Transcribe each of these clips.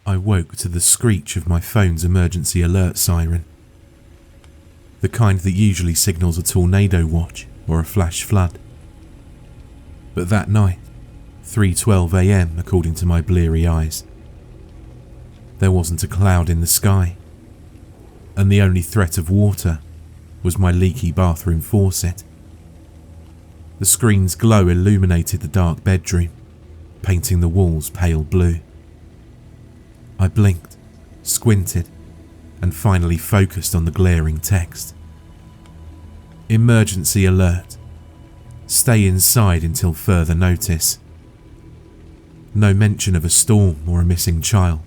I woke to the screech of my phone's emergency alert siren. The kind that usually signals a tornado watch or a flash flood. But that night, 3:12 a.m. according to my bleary eyes, there wasn't a cloud in the sky, and the only threat of water was my leaky bathroom faucet. The screen's glow illuminated the dark bedroom, painting the walls pale blue. I blinked, squinted, and finally focused on the glaring text. Emergency alert. Stay inside until further notice. No mention of a storm or a missing child.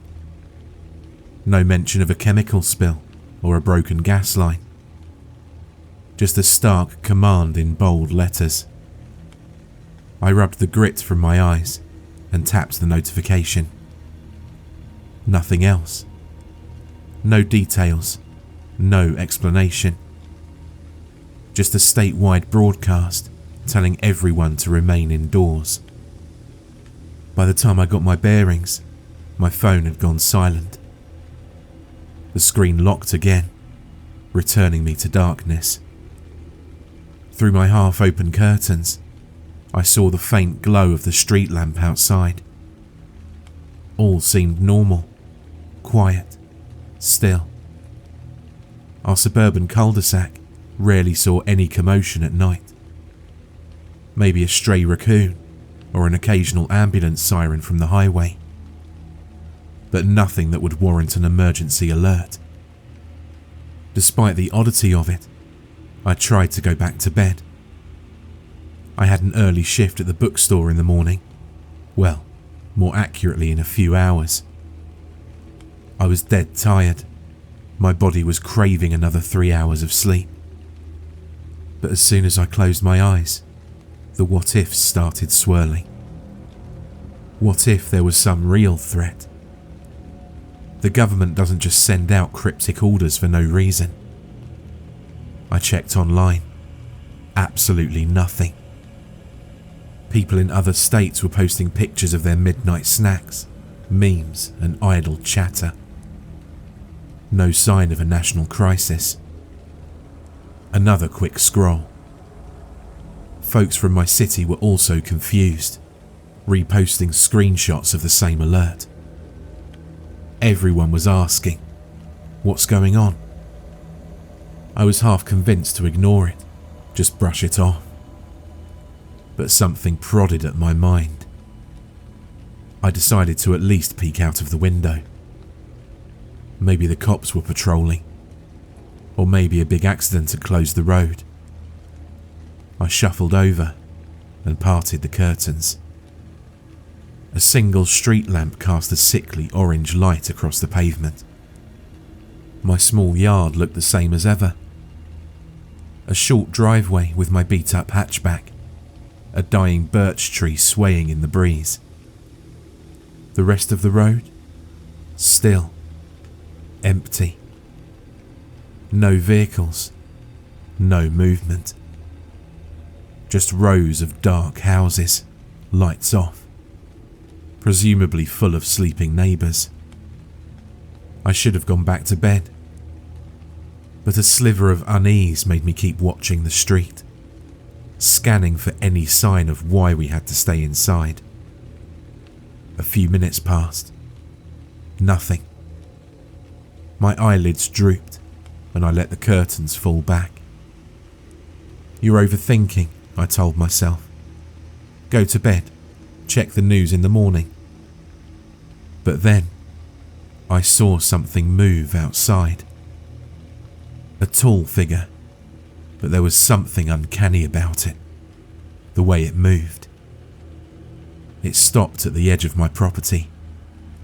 No mention of a chemical spill or a broken gas line. Just a stark command in bold letters. I rubbed the grit from my eyes and tapped the notification. Nothing else. No details. No explanation. Just a statewide broadcast telling everyone to remain indoors. By the time I got my bearings, my phone had gone silent. The screen locked again, returning me to darkness. Through my half-open curtains, I saw the faint glow of the street lamp outside. All seemed normal, quiet, still. Our suburban cul-de-sac rarely saw any commotion at night. Maybe a stray raccoon or an occasional ambulance siren from the highway. But nothing that would warrant an emergency alert. Despite the oddity of it, I tried to go back to bed. I had an early shift at the bookstore in the morning. Well, more accurately in a few hours. I was dead tired. My body was craving another 3 hours of sleep. But as soon as I closed my eyes, the what-ifs started swirling. What if there was some real threat? The government doesn't just send out cryptic orders for no reason. I checked online. Absolutely nothing. People in other states were posting pictures of their midnight snacks, memes, and idle chatter. No sign of a national crisis. Another quick scroll. Folks from my city were also confused, reposting screenshots of the same alert. Everyone was asking, "What's going on?" I was half convinced to ignore it, just brush it off. But something prodded at my mind. I decided to at least peek out of the window. Maybe the cops were patrolling, or maybe a big accident had closed the road. I shuffled over and parted the curtains. A single street lamp cast a sickly orange light across the pavement. My small yard looked the same as ever. A short driveway with my beat-up hatchback, a dying birch tree swaying in the breeze. The rest of the road? Still. Empty. No vehicles. No movement. Just rows of dark houses, lights off, presumably full of sleeping neighbours. I should have gone back to bed, but a sliver of unease made me keep watching the street, scanning for any sign of why we had to stay inside. A few minutes passed. Nothing. My eyelids drooped and I let the curtains fall back. "You're overthinking," I told myself. "Go to bed. Check the news in the morning." But then, I saw something move outside. A tall figure, but there was something uncanny about it. The way it moved. It stopped at the edge of my property,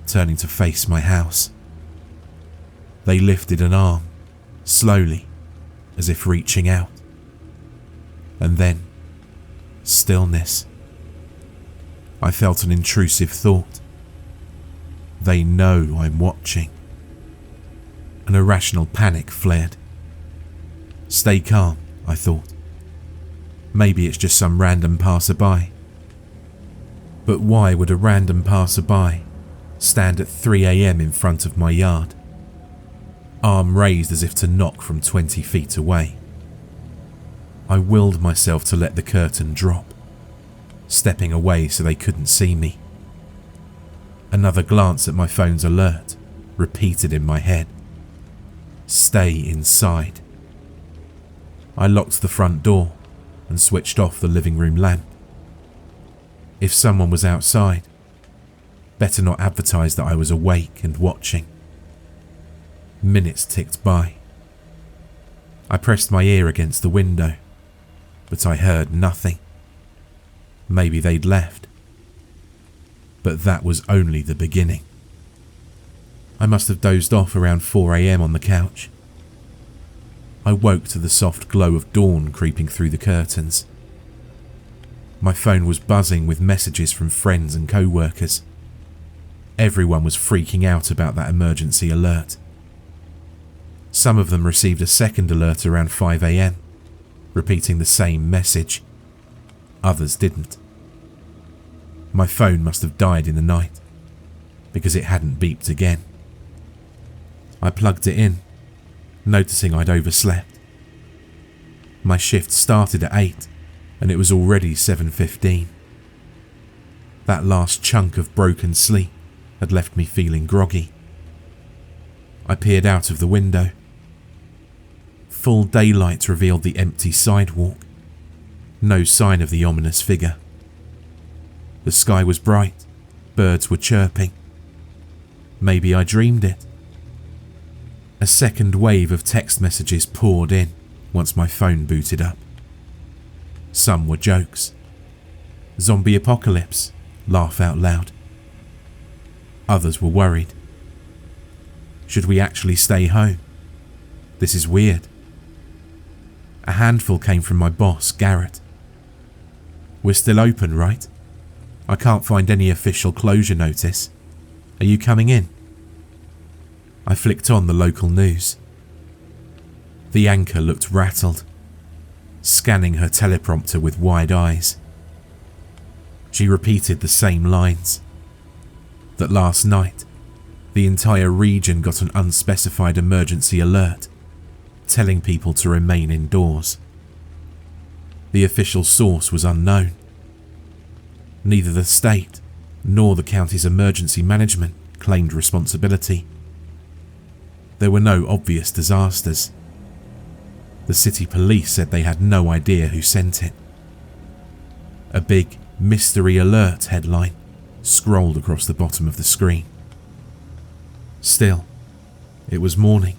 turning to face my house. They lifted an arm, slowly, as if reaching out. And then, stillness. I felt an intrusive thought. They know I'm watching. An irrational panic flared. Stay calm, I thought. Maybe it's just some random passerby. But why would a random passerby stand at 3 a.m. in front of my yard, arm raised as if to knock from 20 feet away. I willed myself to let the curtain drop, stepping away so they couldn't see me. Another glance at my phone's alert, repeated in my head. Stay inside. I locked the front door and switched off the living room lamp. If someone was outside, better not advertise that I was awake and watching. Minutes ticked by. I pressed my ear against the window, but I heard nothing. Maybe they'd left. But that was only the beginning. I must have dozed off around 4 a.m. on the couch. I woke to the soft glow of dawn creeping through the curtains. My phone was buzzing with messages from friends and co-workers. Everyone was freaking out about that emergency alert. Some of them received a second alert around 5 a.m, repeating the same message. Others didn't. My phone must have died in the night, because it hadn't beeped again. I plugged it in, noticing I'd overslept. My shift started at 8, and it was already 7:15. That last chunk of broken sleep had left me feeling groggy. I peered out of the window. Full daylight revealed the empty sidewalk. No sign of the ominous figure. The sky was bright, birds were chirping. Maybe I dreamed it. A second wave of text messages poured in once my phone booted up. Some were jokes. Zombie apocalypse, laugh out loud. Others were worried. Should we actually stay home? This is weird. A handful came from my boss, Garrett. We're still open, right? I can't find any official closure notice. Are you coming in? I flicked on the local news. The anchor looked rattled, scanning her teleprompter with wide eyes. She repeated the same lines. That last night, the entire region got an unspecified emergency alert, telling people to remain indoors. The official source was unknown. Neither the state nor the county's emergency management claimed responsibility. There were no obvious disasters. The city police said they had no idea who sent it. A big mystery alert headline scrolled across the bottom of the screen. Still, it was morning,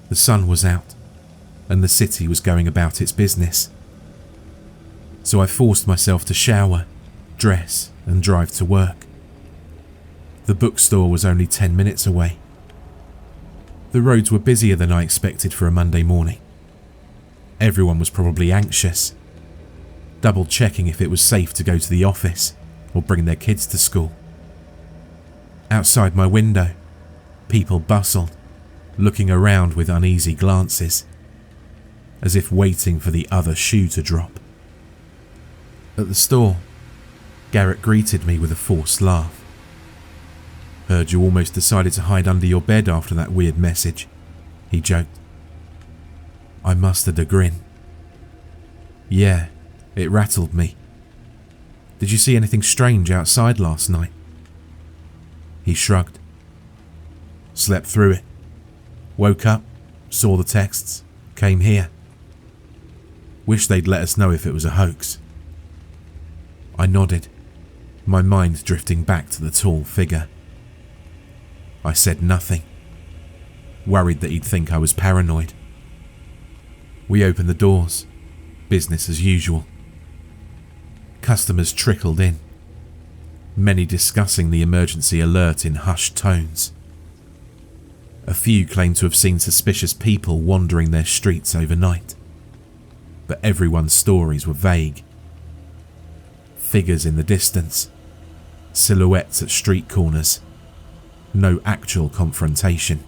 the sun was out, and the city was going about its business. So I forced myself to shower, dress, and drive to work. The bookstore was only 10 minutes away. The roads were busier than I expected for a Monday morning. Everyone was probably anxious, double checking if it was safe to go to the office or bring their kids to school. Outside my window, people bustled, looking around with uneasy glances, as if waiting for the other shoe to drop. At the store, Garrett greeted me with a forced laugh. Heard you almost decided to hide under your bed after that weird message, he joked. I mustered a grin. Yeah, it rattled me. Did you see anything strange outside last night? He shrugged. Slept through it. Woke up, saw the texts, came here. Wish they'd let us know if it was a hoax. I nodded, my mind drifting back to the tall figure. I said nothing, worried that he'd think I was paranoid. We opened the doors, business as usual. Customers trickled in, many discussing the emergency alert in hushed tones. A few claimed to have seen suspicious people wandering their streets overnight, but everyone's stories were vague. Figures in the distance, silhouettes at street corners, no actual confrontation.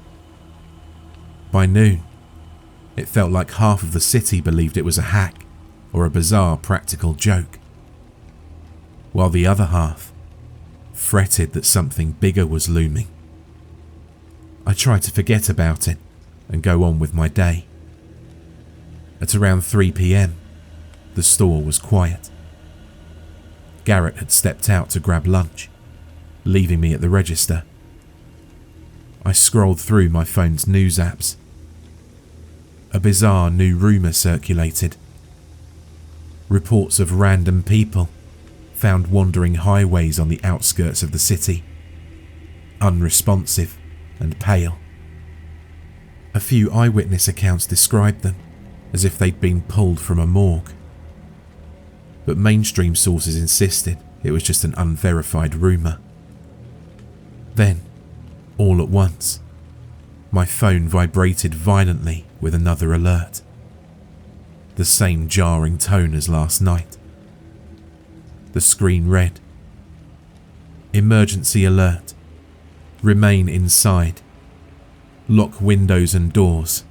By noon, it felt like half of the city believed it was a hack or a bizarre practical joke, while the other half fretted that something bigger was looming. I tried to forget about it and go on with my day. At around 3 p.m, the store was quiet. Garrett had stepped out to grab lunch, leaving me at the register. I scrolled through my phone's news apps. A bizarre new rumour circulated. Reports of random people found wandering highways on the outskirts of the city, unresponsive and pale. A few eyewitness accounts described them as if they'd been pulled from a morgue. But mainstream sources insisted it was just an unverified rumour. Then, all at once, my phone vibrated violently with another alert. The same jarring tone as last night. The screen read, "Emergency alert. Remain inside. Lock windows and doors.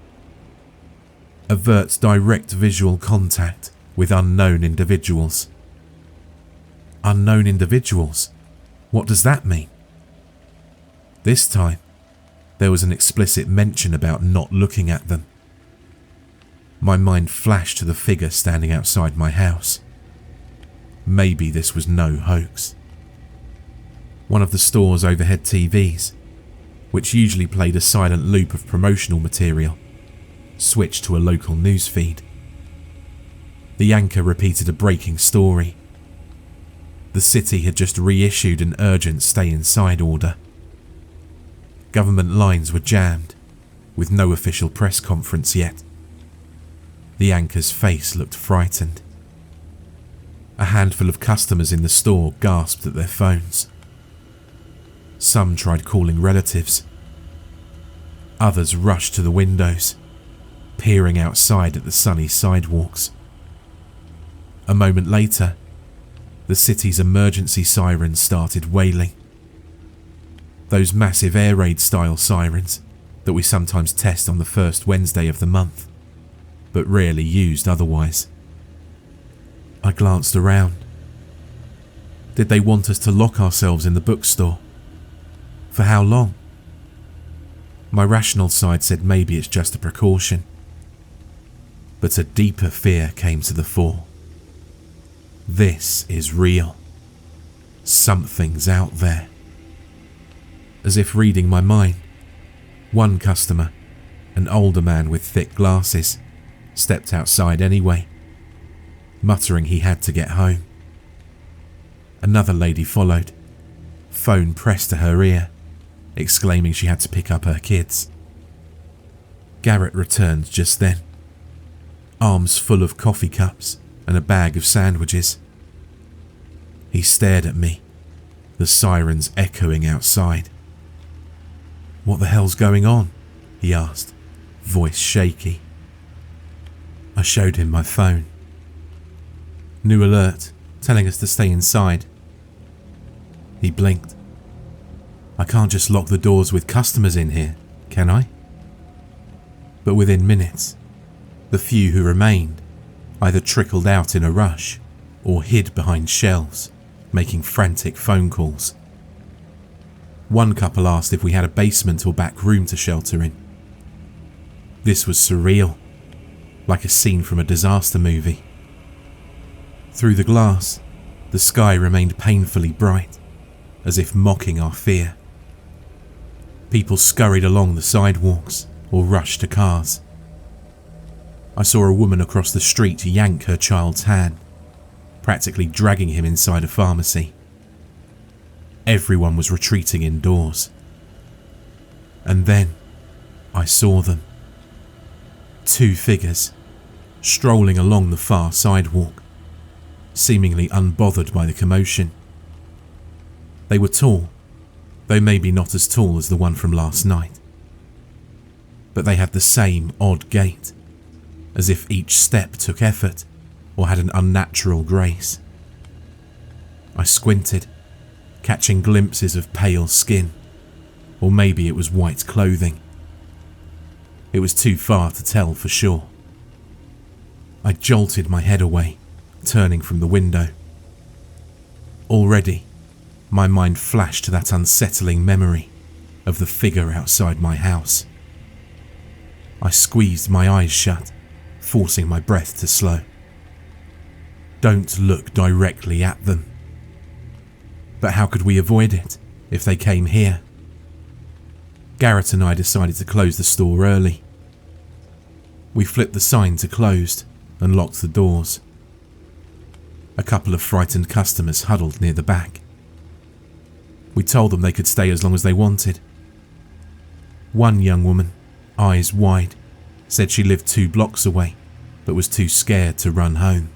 Avert direct visual contact with unknown individuals." Unknown individuals? What does that mean? This time, there was an explicit mention about not looking at them. My mind flashed to the figure standing outside my house. Maybe this was no hoax. One of the store's overhead TVs, which usually played a silent loop of promotional material, switched to a local news feed. The anchor repeated a breaking story. The city had just reissued an urgent stay-inside order. Government lines were jammed, with no official press conference yet. The anchor's face looked frightened. A handful of customers in the store gasped at their phones. Some tried calling relatives. Others rushed to the windows, peering outside at the sunny sidewalks. A moment later, the city's emergency sirens started wailing. Those massive air raid style sirens that we sometimes test on the first Wednesday of the month, but rarely used otherwise. I glanced around. Did they want us to lock ourselves in the bookstore? For how long? My rational side said maybe it's just a precaution. But a deeper fear came to the fore. This is real. Something's out there. As if reading my mind, one customer, an older man with thick glasses, stepped outside anyway, muttering he had to get home. Another lady followed, phone pressed to her ear, exclaiming she had to pick up her kids. Garrett returned just then, arms full of coffee cups and a bag of sandwiches. He stared at me, the sirens echoing outside. "What the hell's going on?" he asked, voice shaky. I showed him my phone. "New alert, telling us to stay inside." He blinked. "I can't just lock the doors with customers in here, can I?" But within minutes, the few who remained either trickled out in a rush or hid behind shelves, making frantic phone calls. One couple asked if we had a basement or back room to shelter in. This was surreal, like a scene from a disaster movie. Through the glass, the sky remained painfully bright, as if mocking our fear. People scurried along the sidewalks or rushed to cars. I saw a woman across the street yank her child's hand, practically dragging him inside a pharmacy. Everyone was retreating indoors. And then I saw them. Two figures, strolling along the far sidewalk, seemingly unbothered by the commotion. They were tall, though maybe not as tall as the one from last night. But they had the same odd gait, as if each step took effort or had an unnatural grace. I squinted, catching glimpses of pale skin, or maybe it was white clothing. It was too far to tell for sure. I jolted my head away, turning from the window. Already, My mind flashed to that unsettling memory of the figure outside my house. I squeezed my eyes shut, forcing my breath to slow. Don't look directly at them. But how could we avoid it if they came here? Garrett and I decided to close the store early. We flipped the sign to closed and locked the doors. A couple of frightened customers huddled near the back. We told them they could stay as long as they wanted. One young woman, eyes wide, said she lived 2 blocks away but was too scared to run home.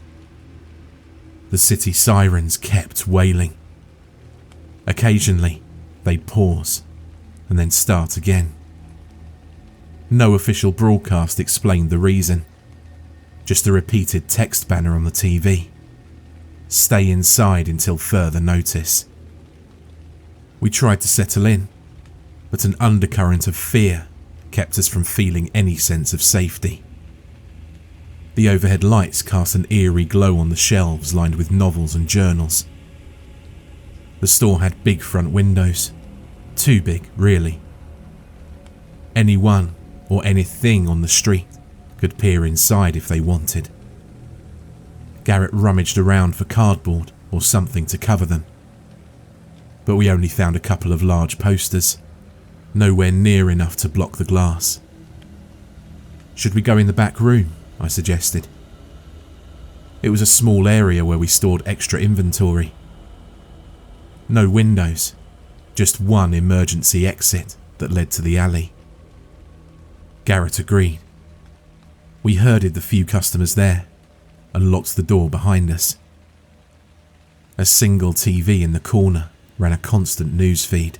The city sirens kept wailing. Occasionally, they'd pause and then start again. No official broadcast explained the reason, just a repeated text banner on the TV. Stay inside until further notice. We tried to settle in, but an undercurrent of fear kept us from feeling any sense of safety. The overhead lights cast an eerie glow on the shelves lined with novels and journals. The store had big front windows, too big, really. Anyone or anything on the street could peer inside if they wanted. Garrett rummaged around for cardboard or something to cover them, but we only found a couple of large posters, nowhere near enough to block the glass. Should we go in the back room? I suggested. It was a small area where we stored extra inventory. No windows, just one emergency exit that led to the alley. Garrett agreed. We herded the few customers there and locked the door behind us. A single TV in the corner ran a constant news feed.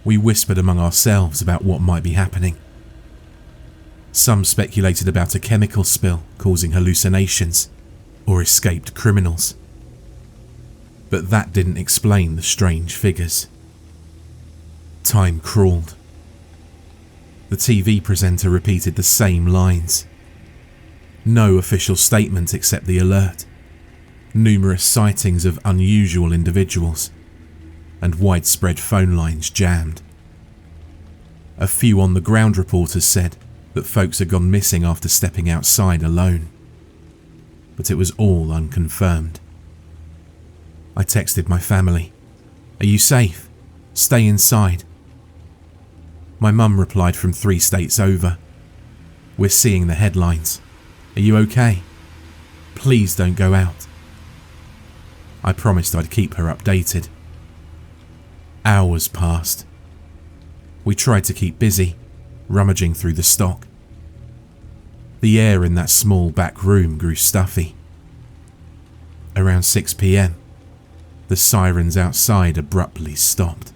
We whispered among ourselves about what might be happening. Some speculated about a chemical spill causing hallucinations or escaped criminals. But that didn't explain the strange figures. Time crawled. The TV presenter repeated the same lines. No official statement except the alert. Numerous sightings of unusual individuals, and widespread phone lines jammed. A few on-the-ground reporters said that folks had gone missing after stepping outside alone, but it was all unconfirmed. I texted my family, "Are you safe? Stay inside." My mum replied from 3 states over, "We're seeing the headlines. Are you okay? Please don't go out." I promised I'd keep her updated. Hours passed. We tried to keep busy, rummaging through the stock. The air in that small back room grew stuffy. Around 6 p.m, the sirens outside abruptly stopped.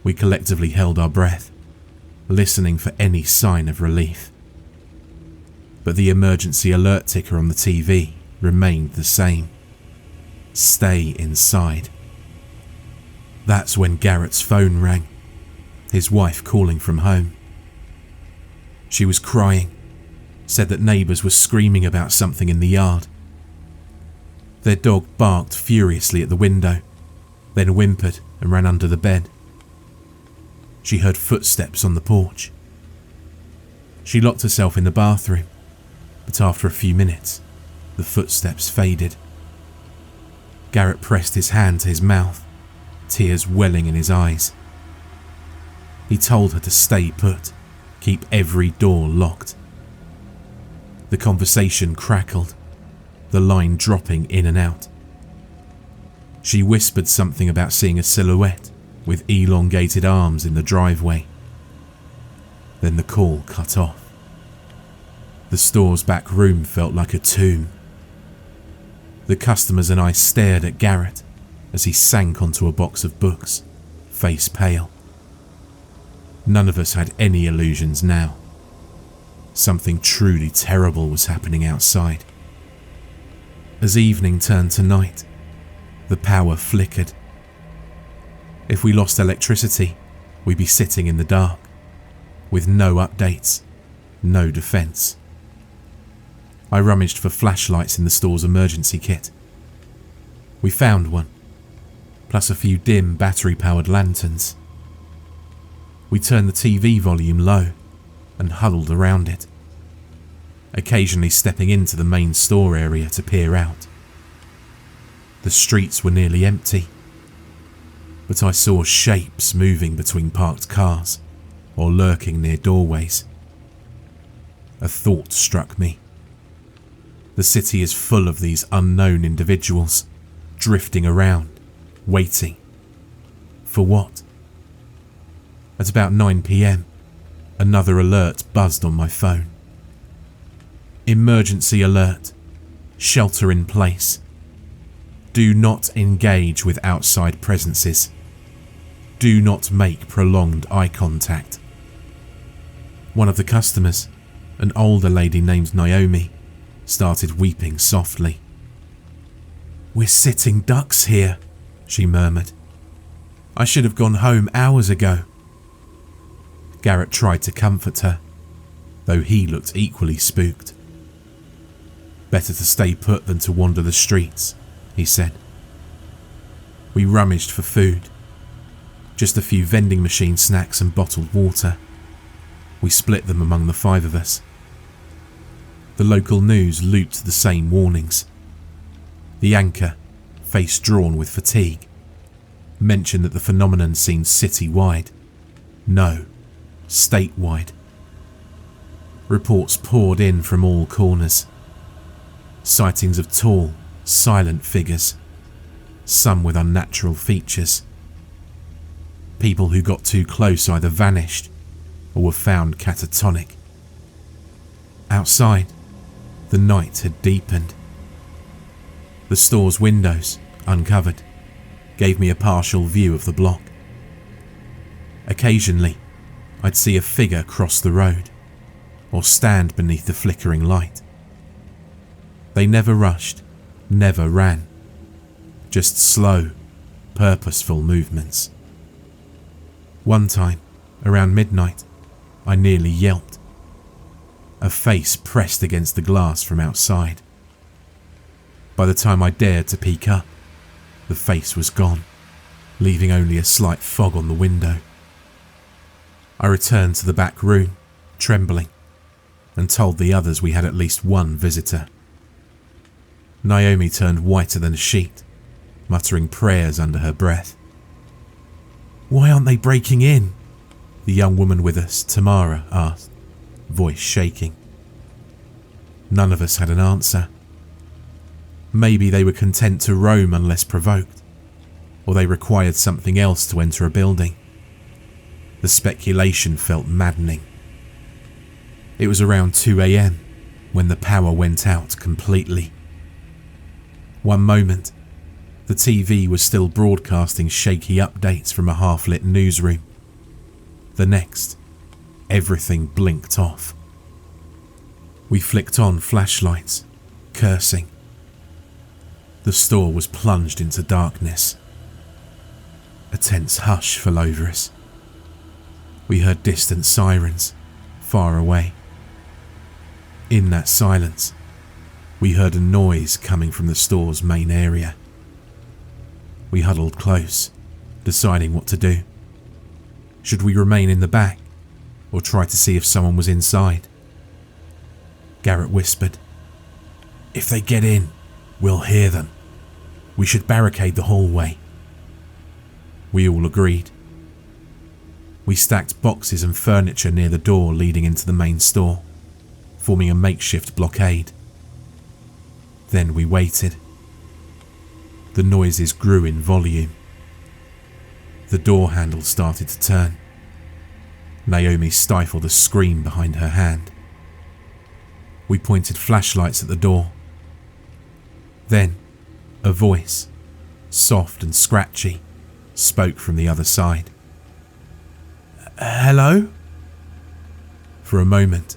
We collectively held our breath, listening for any sign of relief. But the emergency alert ticker on the TV remained the same. Stay inside. That's when Garrett's phone rang, his wife calling from home. She was crying, said that neighbours were screaming about something in the yard. Their dog barked furiously at the window, then whimpered and ran under the bed. She heard footsteps on the porch. She locked herself in the bathroom, but after a few minutes, the footsteps faded. Garrett pressed his hand to his mouth, tears welling in his eyes. He told her to stay put, keep every door locked. The conversation crackled, the line dropping in and out. She whispered something about seeing a silhouette with elongated arms in the driveway. Then the call cut off. The store's back room felt like a tomb. The customers and I stared at Garrett as he sank onto a box of books, face pale. None of us had any illusions now. Something truly terrible was happening outside. As evening turned to night, the power flickered. If we lost electricity, we'd be sitting in the dark, with no updates, no defense. I rummaged for flashlights in the store's emergency kit. We found one, plus a few dim battery-powered lanterns. We turned the TV volume low and huddled around it, occasionally stepping into the main store area to peer out. The streets were nearly empty, but I saw shapes moving between parked cars or lurking near doorways. A thought struck me. The city is full of these unknown individuals, drifting around, waiting. For what? At about 9 p.m, another alert buzzed on my phone. Emergency alert. Shelter in place. Do not engage with outside presences. Do not make prolonged eye contact. One of the customers, an older lady named Naomi, started weeping softly. "We're sitting ducks here," she murmured. "I should have gone home hours ago." Garrett tried to comfort her, though he looked equally spooked. "Better to stay put than to wander the streets," he said. We rummaged for food. Just a few vending machine snacks and bottled water. We split them among the 5 of us. The local news looped the same warnings. The anchor, face drawn with fatigue, mentioned that the phenomenon seemed city-wide. No, statewide. Reports poured in from all corners. Sightings of tall, silent figures, some with unnatural features. People who got too close either vanished or were found catatonic. Outside, the night had deepened. The store's windows, uncovered, gave me a partial view of the block. Occasionally, I'd see a figure cross the road or stand beneath the flickering light. They never rushed, never ran, just slow, purposeful movements. One time, around midnight, I nearly yelped. A face pressed against the glass from outside. By the time I dared to peek up, the face was gone, leaving only a slight fog on the window. I returned to the back room, trembling, and told the others we had at least one visitor. Naomi turned whiter than a sheet, muttering prayers under her breath. "Why aren't they breaking in?" the young woman with us, Tamara, asked, voice shaking. None of us had an answer. Maybe they were content to roam unless provoked, or they required something else to enter a building. The speculation felt maddening. It was around 2 a.m. when the power went out completely. One moment, the TV was still broadcasting shaky updates from a half-lit newsroom. The next, everything blinked off. We flicked on flashlights, cursing. The store was plunged into darkness. A tense hush fell over us. We heard distant sirens, far away. In that silence, we heard a noise coming from the store's main area. We huddled close, deciding what to do. Should we remain in the back, or try to see if someone was inside? Garrett whispered, "If they get in, we'll hear them. We should barricade the hallway." We all agreed. We stacked boxes and furniture near the door leading into the main store, forming a makeshift blockade. Then we waited. The noises grew in volume. The door handle started to turn. Naomi stifled a scream behind her hand. We pointed flashlights at the door. Then, a voice, soft and scratchy, spoke from the other side. "Hello?" For a moment,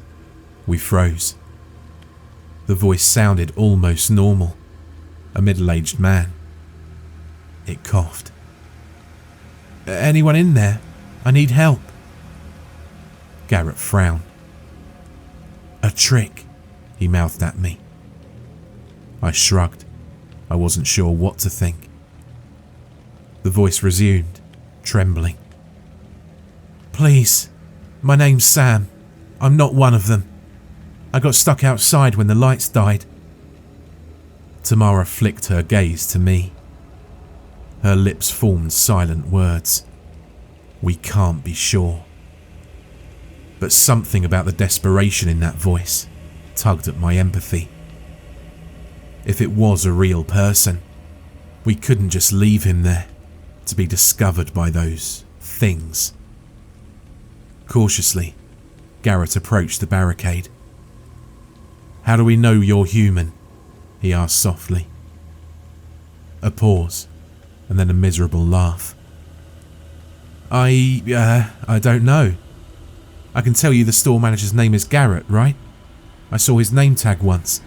we froze. The voice sounded almost normal, a middle-aged man. It coughed. "Anyone in there? I need help." Garrett frowned. "A trick," he mouthed at me. I shrugged. I wasn't sure what to think. The voice resumed, trembling. "Please, my name's Sam. I'm not one of them. I got stuck outside when the lights died." Tamara flicked her gaze to me. Her lips formed silent words. "We can't be sure." But something about the desperation in that voice tugged at my empathy. If it was a real person, we couldn't just leave him there to be discovered by those things. Cautiously, Garrett approached the barricade. "How do we know you're human?" he asked softly. A pause, and then a miserable laugh. I don't know. I can tell you the store manager's name is Garrett, right? I saw his name tag once.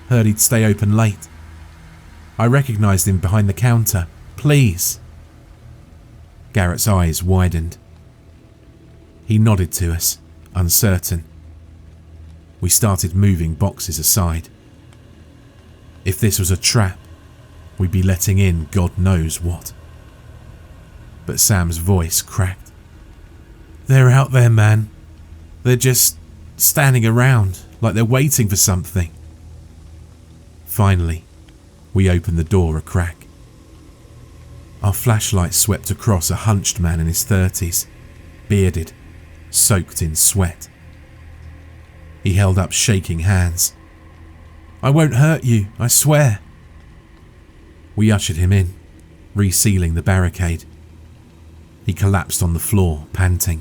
Heard he'd stay open late. I recognized him behind the counter. Please." Garrett's eyes widened. He nodded to us, uncertain. We started moving boxes aside. If this was a trap, we'd be letting in God knows what. But Sam's voice cracked. "They're out there, man. They're just standing around like they're waiting for something." Finally, we opened the door a crack. Our flashlight swept across a hunched man in his 30s, bearded, soaked in sweat. He held up shaking hands. "I won't hurt you, I swear." We ushered him in, resealing the barricade. He collapsed on the floor, panting.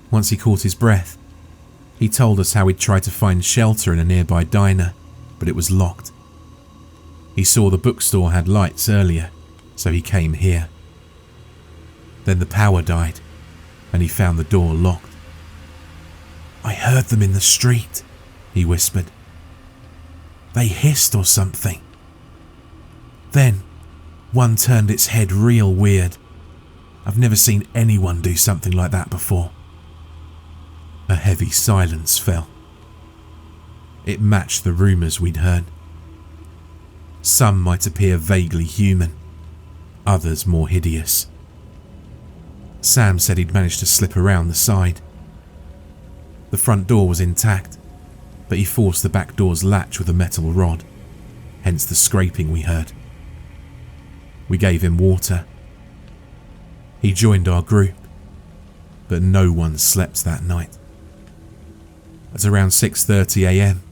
Once he caught his breath, he told us how he'd tried to find shelter in a nearby diner, but it was locked. He saw the bookstore had lights earlier, so he came here. Then the power died, and he found the door locked. "I heard them in the street," he whispered. "They hissed or something. Then, one turned its head real weird. I've never seen anyone do something like that before." A heavy silence fell. It matched the rumours we'd heard. Some might appear vaguely human, others more hideous. Sam said he'd managed to slip around the side. The front door was intact, but he forced the back door's latch with a metal rod, hence the scraping we heard. We gave him water. He joined our group, but no one slept that night. At around 6:30 a.m,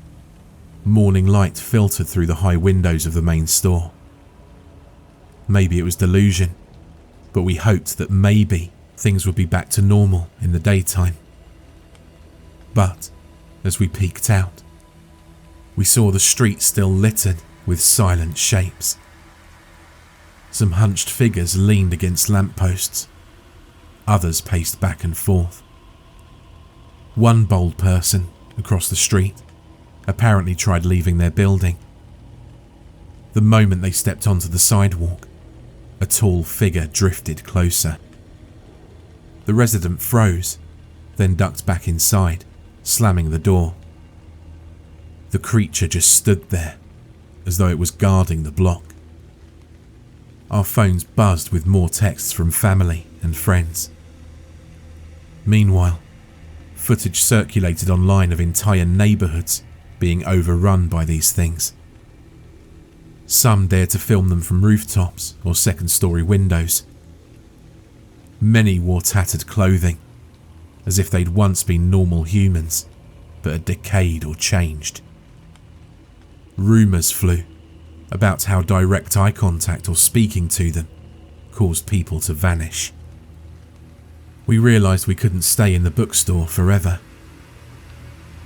morning light filtered through the high windows of the main store. Maybe it was delusion, but we hoped that maybe things would be back to normal in the daytime. But as we peeked out, we saw the street still littered with silent shapes. Some hunched figures leaned against lampposts. Others paced back and forth. One bold person across the street apparently tried leaving their building. The moment they stepped onto the sidewalk, a tall figure drifted closer. The resident froze, then ducked back inside, slamming the door. The creature just stood there, as though it was guarding the block. Our phones buzzed with more texts from family and friends. Meanwhile, footage circulated online of entire neighbourhoods being overrun by these things. Some dared to film them from rooftops or second-story windows. Many wore tattered clothing, as if they'd once been normal humans, but had decayed or changed. Rumours flew about how direct eye contact or speaking to them caused people to vanish. We realised we couldn't stay in the bookstore forever.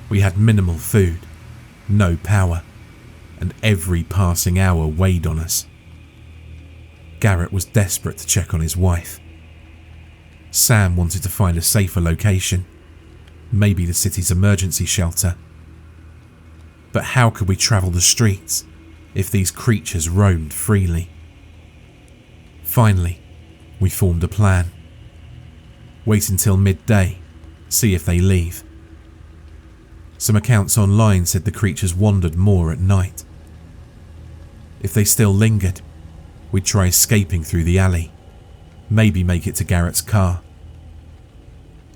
We had minimal food, no power, and every passing hour weighed on us. Garrett was desperate to check on his wife. Sam wanted to find a safer location, maybe the city's emergency shelter. But how could we travel the streets if these creatures roamed freely? Finally, we formed a plan. Wait until midday, see if they leave. Some accounts online said the creatures wandered more at night. If they still lingered, We'd try escaping through the alley, maybe make it to Garrett's car.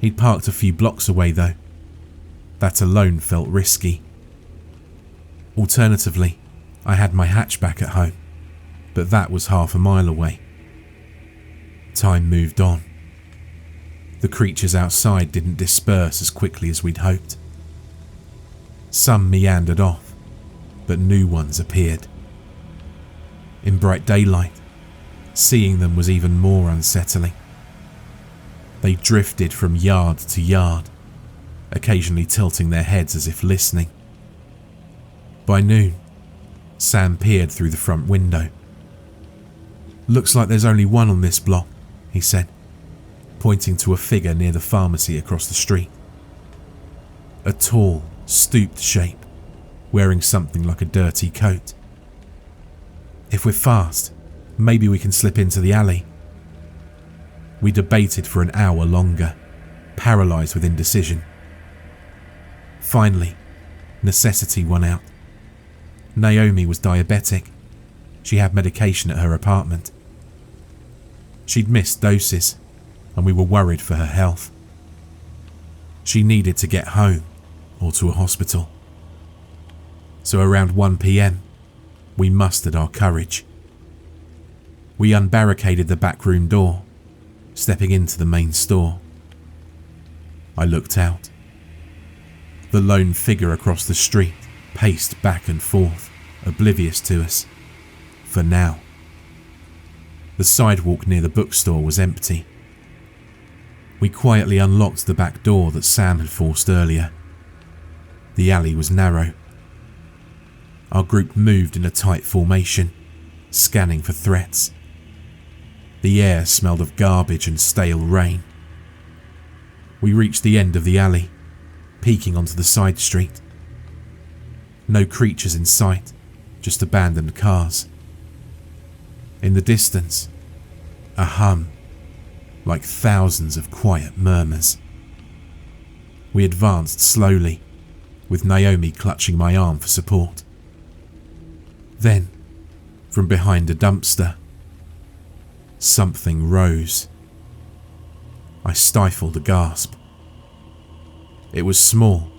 He'd parked a few blocks away though. That alone felt risky. Alternatively, I had my hatchback at home, but that was half a mile away. Time moved on. The creatures outside didn't disperse as quickly as we'd hoped. Some meandered off, but new ones appeared. In bright daylight, seeing them was even more unsettling. They drifted from yard to yard, occasionally tilting their heads as if listening. By noon, Sam peered through the front window. "Looks like there's only one on this block," he said, pointing to a figure near the pharmacy across the street. A tall, stooped shape, wearing something like a dirty coat. "If we're fast, maybe we can slip into the alley." We debated for an hour longer, paralysed with indecision. Finally, necessity won out. Naomi was diabetic. She had medication at her apartment. She'd missed doses, and we were worried for her health. She needed to get home or to a hospital. So around 1 p.m, we mustered our courage. We unbarricaded the back room door, stepping into the main store. I looked out. The lone figure across the street paced back and forth, oblivious to us, for now. The sidewalk near the bookstore was empty. We quietly unlocked the back door that Sam had forced earlier. The alley was narrow. Our group moved in a tight formation, scanning for threats. The air smelled of garbage and stale rain. We reached the end of the alley, peeking onto the side street. No creatures in sight, just abandoned cars. In the distance, a hum, like thousands of quiet murmurs. We advanced slowly, with Naomi clutching my arm for support. Then, from behind a dumpster, something rose. I stifled a gasp. It was small,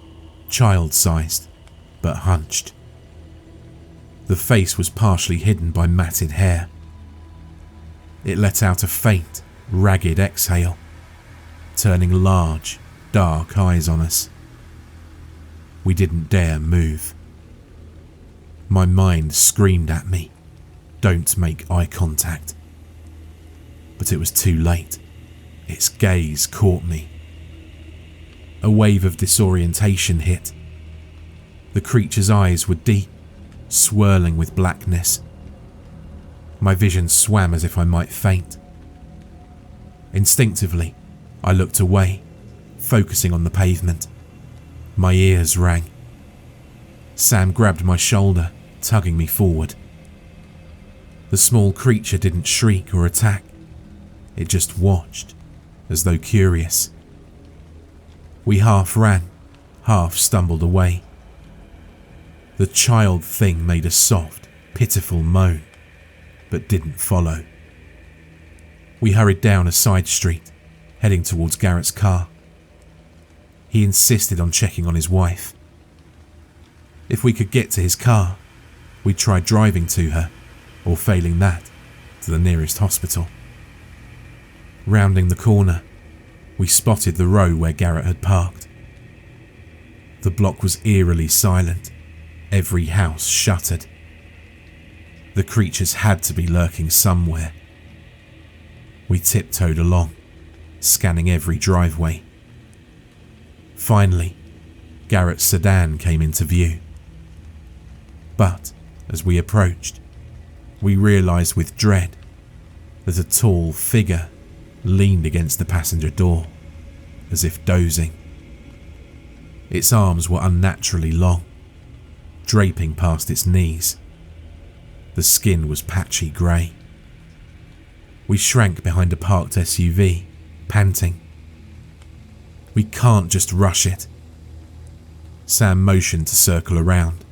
child-sized, but hunched. The face was partially hidden by matted hair. It let out a faint, ragged exhale, turning large, dark eyes on us. We didn't dare move. My mind screamed at me, "Don't make eye contact." But it was too late. Its gaze caught me. A wave of disorientation hit. The creature's eyes were deep, swirling with blackness. My vision swam as if I might faint. Instinctively, I looked away, focusing on the pavement. My ears rang. Sam grabbed my shoulder, tugging me forward. The small creature didn't shriek or attack. It just watched, as though curious. We half ran, half stumbled away. The child thing made a soft, pitiful moan, but didn't follow. We hurried down a side street, heading towards Garrett's car. He insisted on checking on his wife. If we could get to his car, we'd try driving to her, or failing that, to the nearest hospital. Rounding the corner, we spotted the row where Garrett had parked. The block was eerily silent, every house shuttered. The creatures had to be lurking somewhere. We tiptoed along, scanning every driveway. Finally, Garrett's sedan came into view. But as we approached, we realised with dread that a tall figure leaned against the passenger door, as if dozing. Its arms were unnaturally long, draping past its knees. The skin was patchy grey. We shrank behind a parked SUV, panting. "We can't just rush it." Sam motioned to circle around.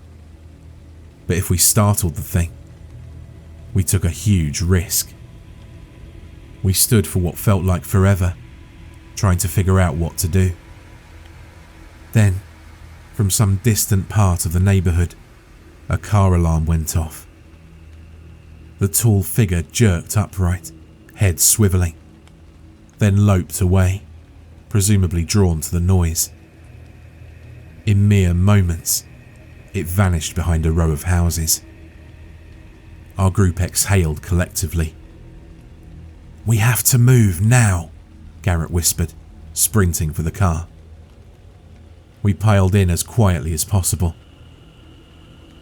"But if we startled the thing, We took a huge risk. We stood for what felt like forever, trying to figure out what to do. Then, from some distant part of the neighbourhood, a car alarm went off. The tall figure jerked upright, head swivelling, then loped away, presumably drawn to the noise. In mere moments, it vanished behind a row of houses. Our group exhaled collectively. "We have to move now," Garrett whispered, sprinting for the car. We piled in as quietly as possible.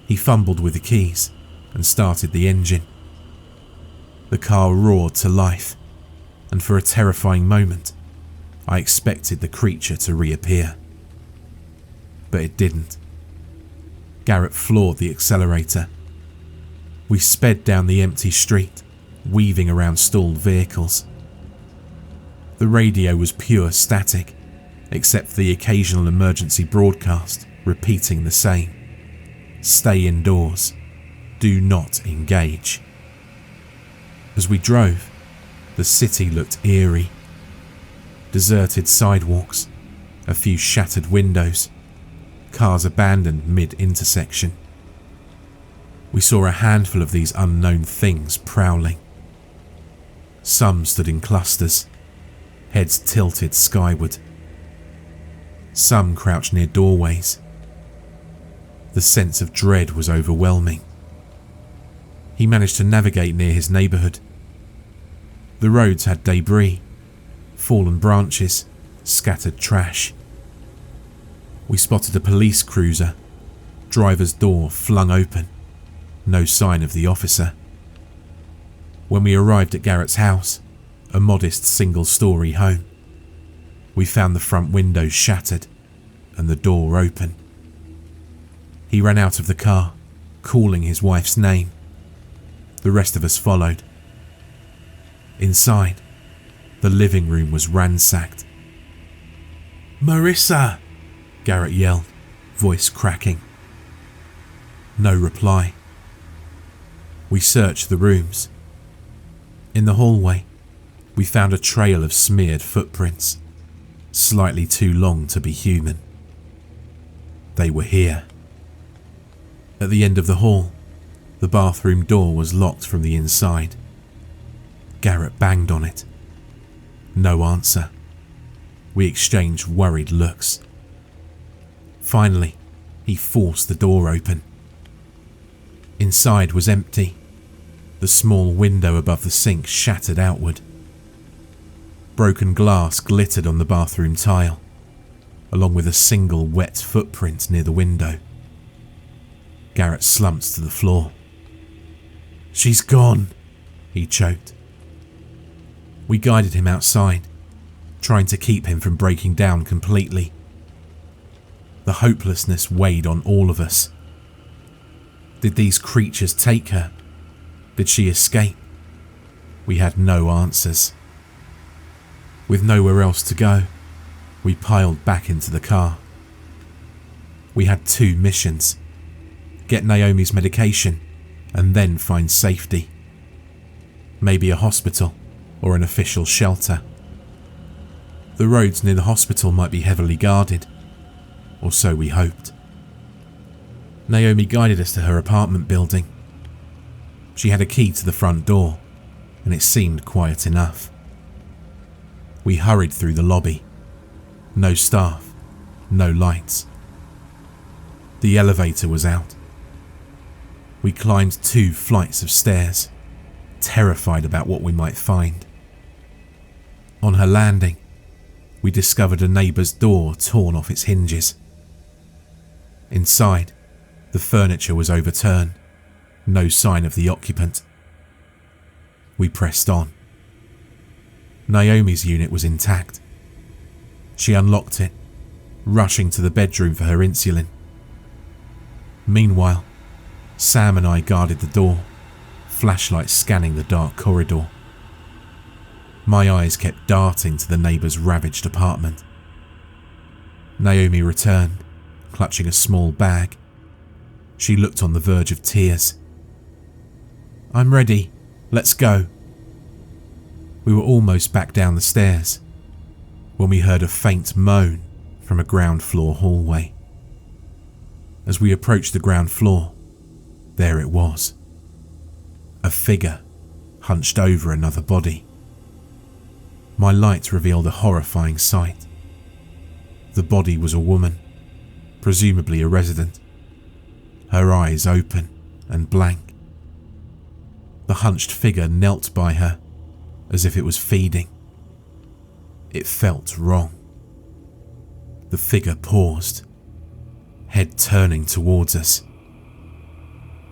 He fumbled with the keys and started the engine. The car roared to life, and for a terrifying moment, I expected the creature to reappear. But it didn't. Garrett floored the accelerator. We sped down the empty street, weaving around stalled vehicles. The radio was pure static, except for the occasional emergency broadcast repeating the same: "Stay indoors. Do not engage." As we drove, the city looked eerie. Deserted sidewalks, a few shattered windows, cars abandoned mid-intersection. We saw a handful of these unknown things prowling. Some stood in clusters, heads tilted skyward. Some crouched near doorways. The sense of dread was overwhelming. He managed to navigate near his neighbourhood. The roads had debris, fallen branches, scattered trash. We spotted a police cruiser, driver's door flung open, no sign of the officer. When we arrived at Garrett's house, a modest single-storey home, we found the front windows shattered and the door open. He ran out of the car, calling his wife's name. The rest of us followed. Inside, the living room was ransacked. "Marissa!" Garrett yelled, voice cracking. No reply. We searched the rooms. In the hallway, we found a trail of smeared footprints, slightly too long to be human. They were here. At the end of the hall, the bathroom door was locked from the inside. Garrett banged on it. No answer. We exchanged worried looks. Finally, he forced the door open. Inside was empty. The small window above the sink shattered outward. Broken glass glittered on the bathroom tile, along with a single wet footprint near the window. Garrett slumped to the floor. "She's gone," he choked. We guided him outside, trying to keep him from breaking down completely. The hopelessness weighed on all of us. Did these creatures take her? Did she escape? We had no answers. With nowhere else to go, we piled back into the car. We had two missions: get Naomi's medication and then find safety. Maybe a hospital or an official shelter. The roads near the hospital might be heavily guarded, or so we hoped. Naomi guided us to her apartment building. She had a key to the front door, and it seemed quiet enough. We hurried through the lobby. No staff, no lights. The elevator was out. We climbed 2 flights of stairs, terrified about what we might find. On her landing, we discovered a neighbour's door torn off its hinges. Inside, the furniture was overturned, no sign of the occupant. We pressed on. Naomi's unit was intact. She unlocked it, rushing to the bedroom for her insulin. Meanwhile, Sam and I guarded the door, flashlights scanning the dark corridor. My eyes kept darting to the neighbour's ravaged apartment. Naomi returned, clutching a small bag. She looked on the verge of tears. I'm ready. Let's go." We were almost back down the stairs when we heard a faint moan from a ground floor hallway. As we approached the ground floor, there it was. A figure hunched over another body. My light revealed a horrifying sight. The body was a woman, presumably a resident, her eyes open and blank. The hunched figure knelt by her as if it was feeding. It felt wrong. The figure paused, head turning towards us.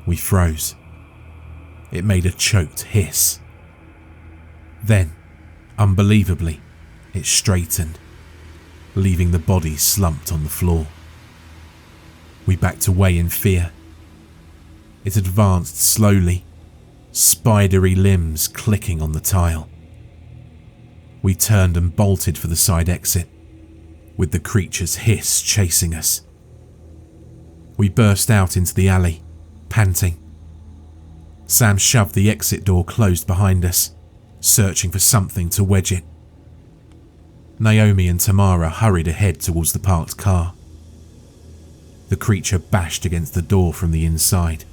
We froze. It made a choked hiss. Then, unbelievably, it straightened, leaving the body slumped on the floor. We backed away in fear. It advanced slowly, spidery limbs clicking on the tile. We turned and bolted for the side exit, with the creature's hiss chasing us. We burst out into the alley, panting. Sam shoved the exit door closed behind us, searching for something to wedge it. Naomi and Tamara hurried ahead towards the parked car. The creature bashed against the door from the inside.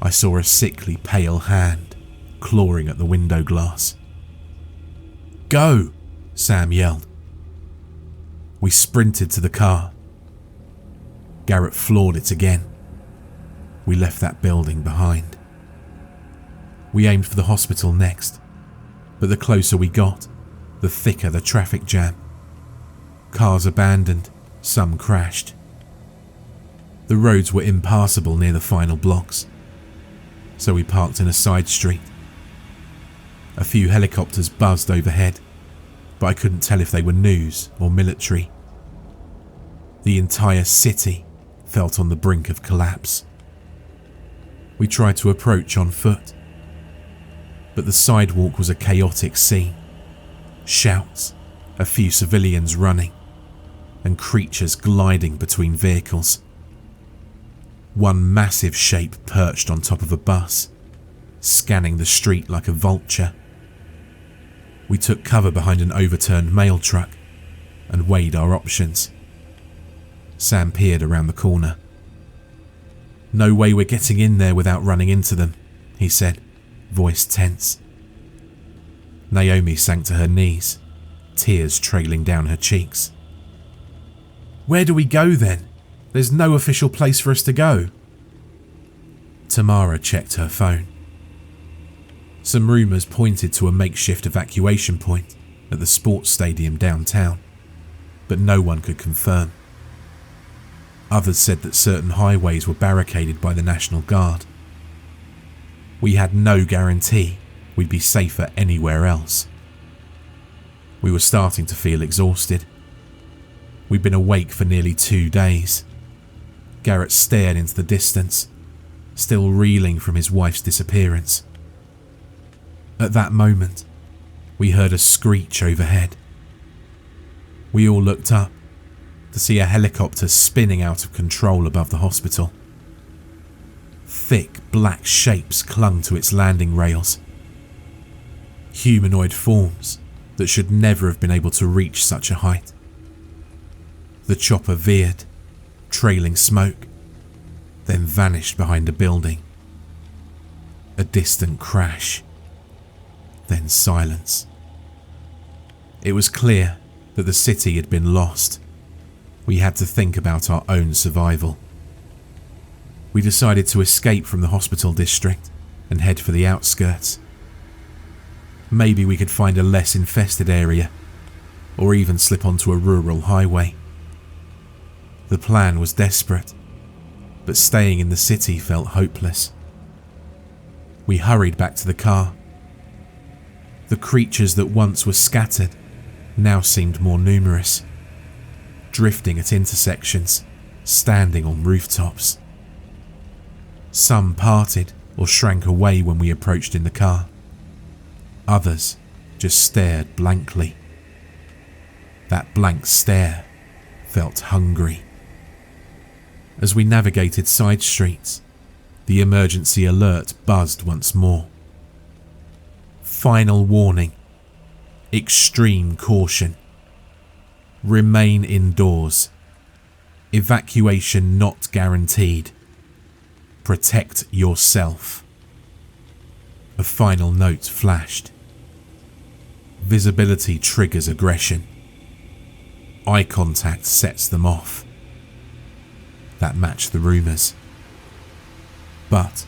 I saw a sickly pale hand clawing at the window glass. "Go!" Sam yelled. We sprinted to the car. Garrett floored it again. We left that building behind. We aimed for the hospital next, but the closer we got, the thicker the traffic jam. Cars abandoned, some crashed. The roads were impassable near the final blocks, so we parked in a side street. A few helicopters buzzed overhead, but I couldn't tell if they were news or military. The entire city felt on the brink of collapse. We tried to approach on foot, but the sidewalk was a chaotic scene. Shouts, a few civilians running, and creatures gliding between vehicles. One massive shape perched on top of a bus, scanning the street like a vulture. We took cover behind an overturned mail truck and weighed our options. Sam peered around the corner. "No way we're getting in there without running into them," he said, voice tense. Naomi sank to her knees, tears trailing down her cheeks. "Where do we go then? There's no official place for us to go." Tamara checked her phone. Some rumours pointed to a makeshift evacuation point at the sports stadium downtown, but no one could confirm. Others said that certain highways were barricaded by the National Guard. We had no guarantee we'd be safer anywhere else. We were starting to feel exhausted. We'd been awake for nearly 2 days. Garrett stared into the distance, still reeling from his wife's disappearance. At that moment, we heard a screech overhead. We all looked up to see a helicopter spinning out of control above the hospital. Thick black shapes clung to its landing rails. Humanoid forms that should never have been able to reach such a height. The chopper veered, trailing smoke, then vanished behind a building. A distant crash, then silence. It was clear that the city had been lost. We had to think about our own survival. We decided to escape from the hospital district and head for the outskirts. Maybe we could find a less infested area, or even slip onto a rural highway. The plan was desperate, but staying in the city felt hopeless. We hurried back to the car. The creatures that once were scattered now seemed more numerous, drifting at intersections, standing on rooftops. Some parted or shrank away when we approached in the car. Others just stared blankly. That blank stare felt hungry. As we navigated side streets, The emergency alert buzzed once more. Final warning. Extreme caution. Remain indoors. Evacuation not guaranteed. Protect yourself. A final note flashed. Visibility triggers aggression. Eye contact sets them off. That matched the rumours. But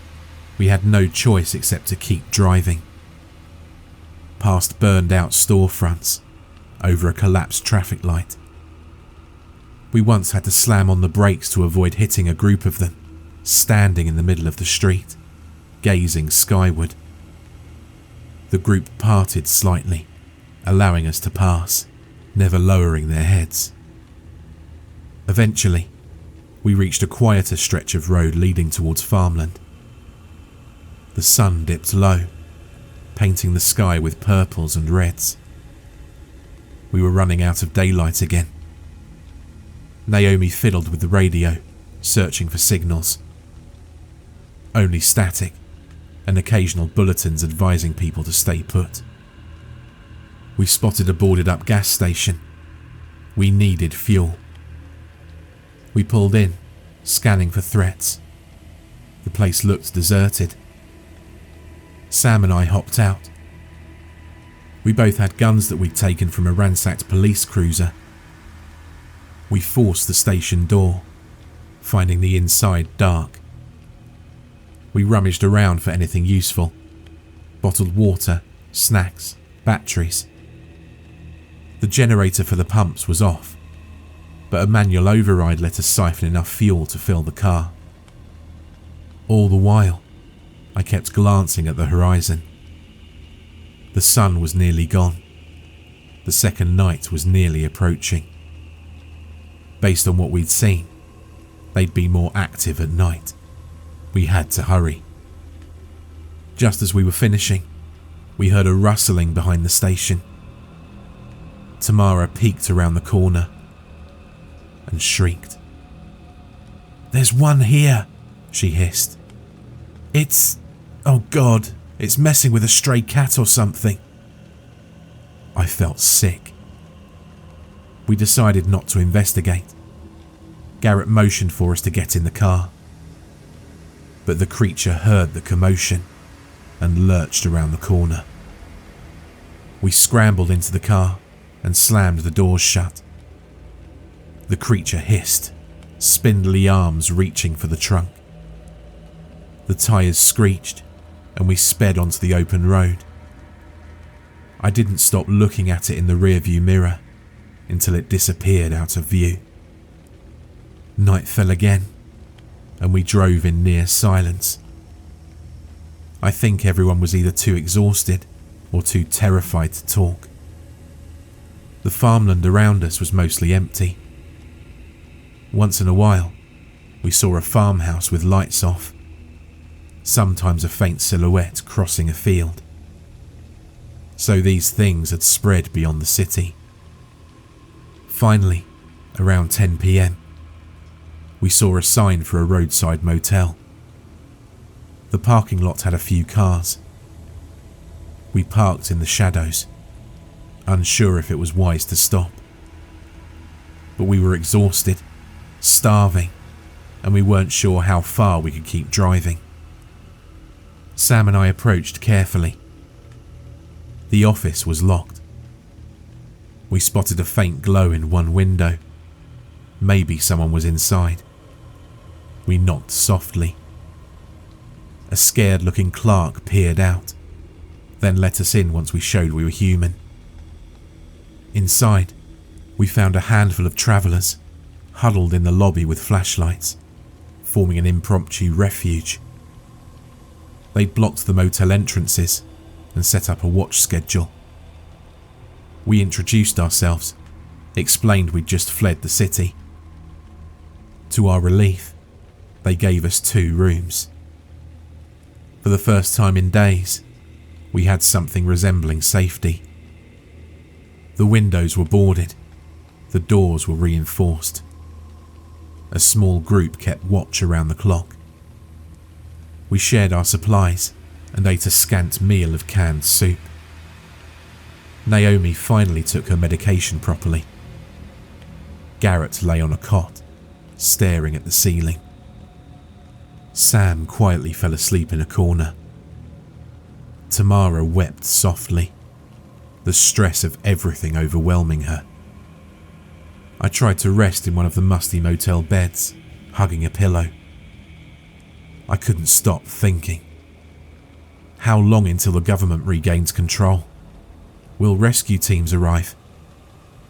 we had no choice except to keep driving. Past burned out storefronts, over a collapsed traffic light. We once had to slam on the brakes to avoid hitting a group of them, standing in the middle of the street, gazing skyward. The group parted slightly, allowing us to pass, never lowering their heads. Eventually, we reached a quieter stretch of road leading towards farmland. The sun dipped low, painting the sky with purples and reds. We were running out of daylight again. Naomi fiddled with the radio, searching for signals. Only static, and occasional bulletins advising people to stay put. We spotted a boarded up gas station. We needed fuel. We pulled in, scanning for threats. The place looked deserted. Sam and I hopped out. We both had guns that we'd taken from a ransacked police cruiser. We forced the station door, finding the inside dark. We rummaged around for anything useful. Bottled water, snacks, batteries. The generator for the pumps was off, but a manual override let us siphon enough fuel to fill the car. All the while, I kept glancing at the horizon. The sun was nearly gone. The second night was nearly approaching. Based on what we'd seen, they'd be more active at night. We had to hurry. Just as we were finishing, we heard a rustling behind the station. Tamara peeked around the corner and shrieked. "There's one here," she hissed. Oh God, it's messing with a stray cat or something." I felt sick. We decided not to investigate. Garrett motioned for us to get in the car. But the creature heard the commotion and lurched around the corner. We scrambled into the car and slammed the doors shut. The creature hissed, spindly arms reaching for the trunk. The tyres screeched and we sped onto the open road. I didn't stop looking at it in the rearview mirror until it disappeared out of view. Night fell again and we drove in near silence. I think everyone was either too exhausted or too terrified to talk. The farmland around us was mostly empty. Once in a while, we saw a farmhouse with lights off, sometimes a faint silhouette crossing a field. So these things had spread beyond the city. Finally, around 10 p.m, we saw a sign for a roadside motel. The parking lot had a few cars. We parked in the shadows, unsure if it was wise to stop. But we were exhausted, starving, and we weren't sure how far we could keep driving. Sam and I approached carefully. The office was locked. We spotted a faint glow in one window. Maybe someone was inside. We knocked softly. A scared-looking clerk peered out, then let us in once we showed we were human. Inside, we found a handful of travellers huddled in the lobby with flashlights, forming an impromptu refuge. They'd blocked the motel entrances and set up a watch schedule. We introduced ourselves, explained we'd just fled the city. To our relief, they gave us 2 rooms. For the first time in days, we had something resembling safety. The windows were boarded, the doors were reinforced. A small group kept watch around the clock. We shared our supplies and ate a scant meal of canned soup. Naomi finally took her medication properly. Garrett lay on a cot, staring at the ceiling. Sam quietly fell asleep in a corner. Tamara wept softly, the stress of everything overwhelming her. I tried to rest in one of the musty motel beds, hugging a pillow. I couldn't stop thinking. How long until the government regains control? Will rescue teams arrive?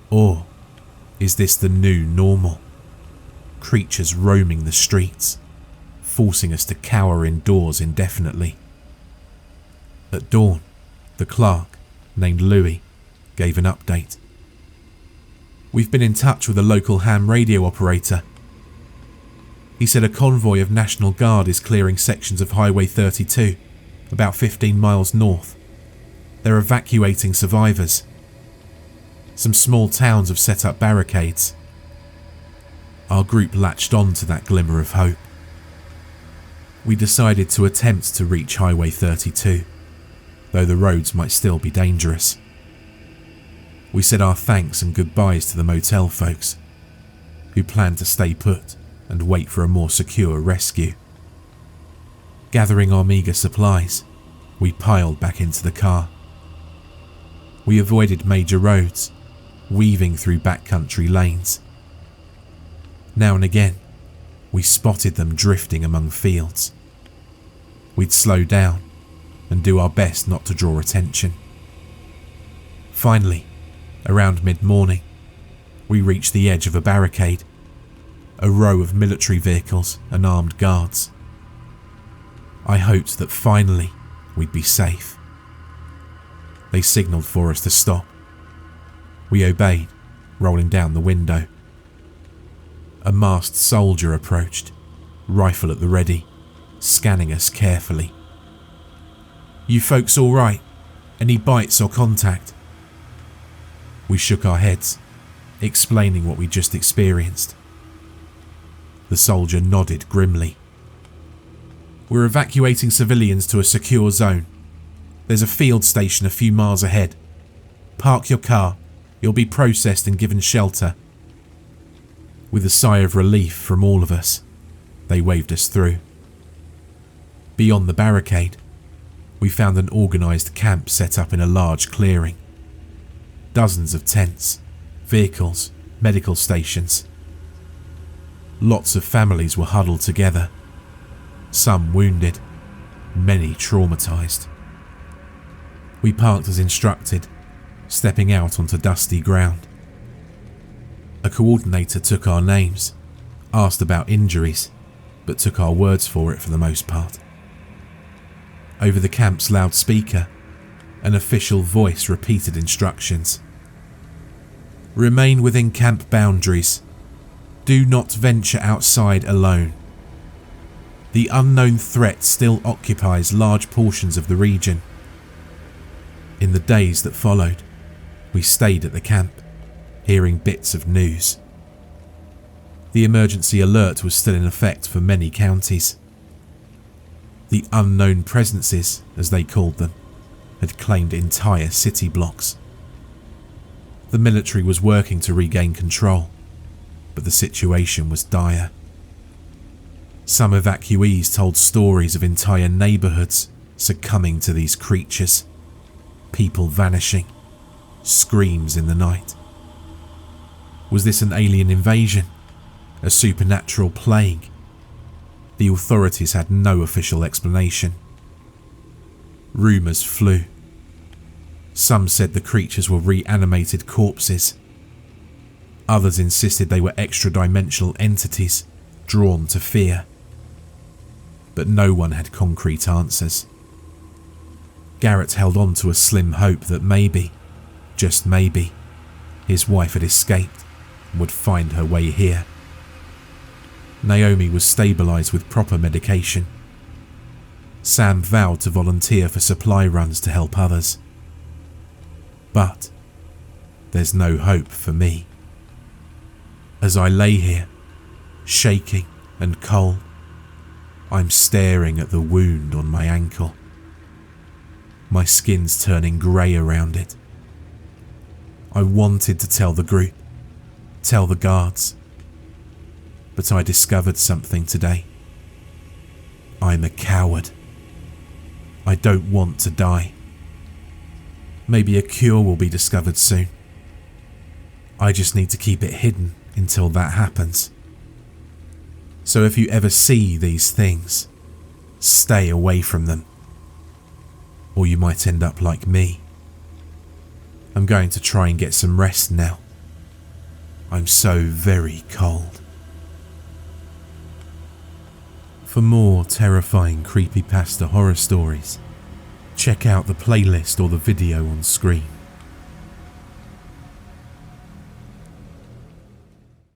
Or is this the new normal? Creatures roaming the streets, forcing us to cower indoors indefinitely. At dawn, the clerk, named Louis, gave an update. We've been in touch with a local ham radio operator. He said a convoy of National Guard is clearing sections of Highway 32, about 15 miles north. They're evacuating survivors. Some small towns have set up barricades. Our group latched on to that glimmer of hope. We decided to attempt to reach Highway 32, though the roads might still be dangerous. We said our thanks and goodbyes to the motel folks, who planned to stay put and wait for a more secure rescue. Gathering our meagre supplies, we piled back into the car. We avoided major roads, weaving through backcountry lanes. Now and again, we spotted them drifting among fields. We'd slow down and do our best not to draw attention. Finally, around mid-morning, we reached the edge of a barricade, a row of military vehicles and armed guards. I hoped that finally we'd be safe. They signalled for us to stop. We obeyed, rolling down the window. A masked soldier approached, rifle at the ready, scanning us carefully. "You folks all right? Any bites or contact?" We shook our heads, explaining what we'd just experienced. The soldier nodded grimly. "We're evacuating civilians to a secure zone. There's a field station a few miles ahead. Park your car. You'll be processed and given shelter." With a sigh of relief from all of us, they waved us through. Beyond the barricade, we found an organised camp set up in a large clearing. Dozens of tents, vehicles, medical stations. Lots of families were huddled together, some wounded, many traumatised. We parked as instructed, stepping out onto dusty ground. A coordinator took our names, asked about injuries, but took our words for it for the most part. Over the camp's loudspeaker, an official voice repeated instructions. "Remain within camp boundaries. Do not venture outside alone. The unknown threat still occupies large portions of the region." In the days that followed, we stayed at the camp, hearing bits of news. The emergency alert was still in effect for many counties. The unknown presences, as they called them, had claimed entire city blocks. The military was working to regain control, but the situation was dire. Some evacuees told stories of entire neighbourhoods succumbing to these creatures, people vanishing, screams in the night. Was this an alien invasion? A supernatural plague? The authorities had no official explanation. Rumours flew. Some said the creatures were reanimated corpses. Others insisted they were extra-dimensional entities drawn to fear. But no one had concrete answers. Garrett held on to a slim hope that maybe, just maybe, his wife had escaped and would find her way here. Naomi was stabilised with proper medication. Sam vowed to volunteer for supply runs to help others. But there's no hope for me. As I lay here, shaking and cold, I'm staring at the wound on my ankle. My skin's turning grey around it. I wanted to tell the group, tell the guards, but I discovered something today. I'm a coward. I don't want to die. Maybe a cure will be discovered soon. I just need to keep it hidden until that happens. So if you ever see these things, stay away from them, or you might end up like me. I'm going to try and get some rest now. I'm so very cold. For more terrifying creepypasta horror stories, check out the playlist or the video on screen.